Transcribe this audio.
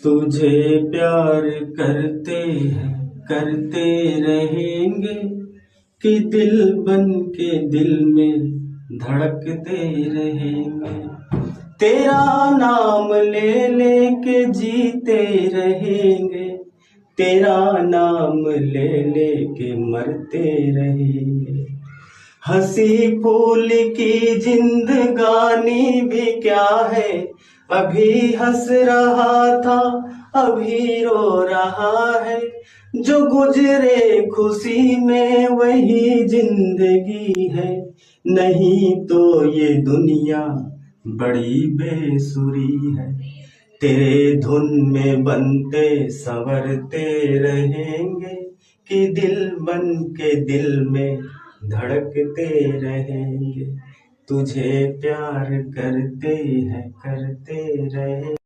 तुझे प्यार करते हैं, करते रहेंगे कि दिल बन के दिल में धड़कते रहेंगे। तेरा नाम ले लेके जीते रहेंगे, तेरा नाम ले लेके मरते रहेंगे। हंसी फूल की जिंदगानी भी क्या है, अभी हंस रहा था अभी रो रहा है। जो गुजरे खुशी में वही जिंदगी है, नहीं तो ये दुनिया बड़ी बेसुरी है। तेरे धुन में बनते संवरते रहेंगे कि दिल बन के दिल में धड़कते रहेंगे। तुझे प्यार करते हैं, करते रहे।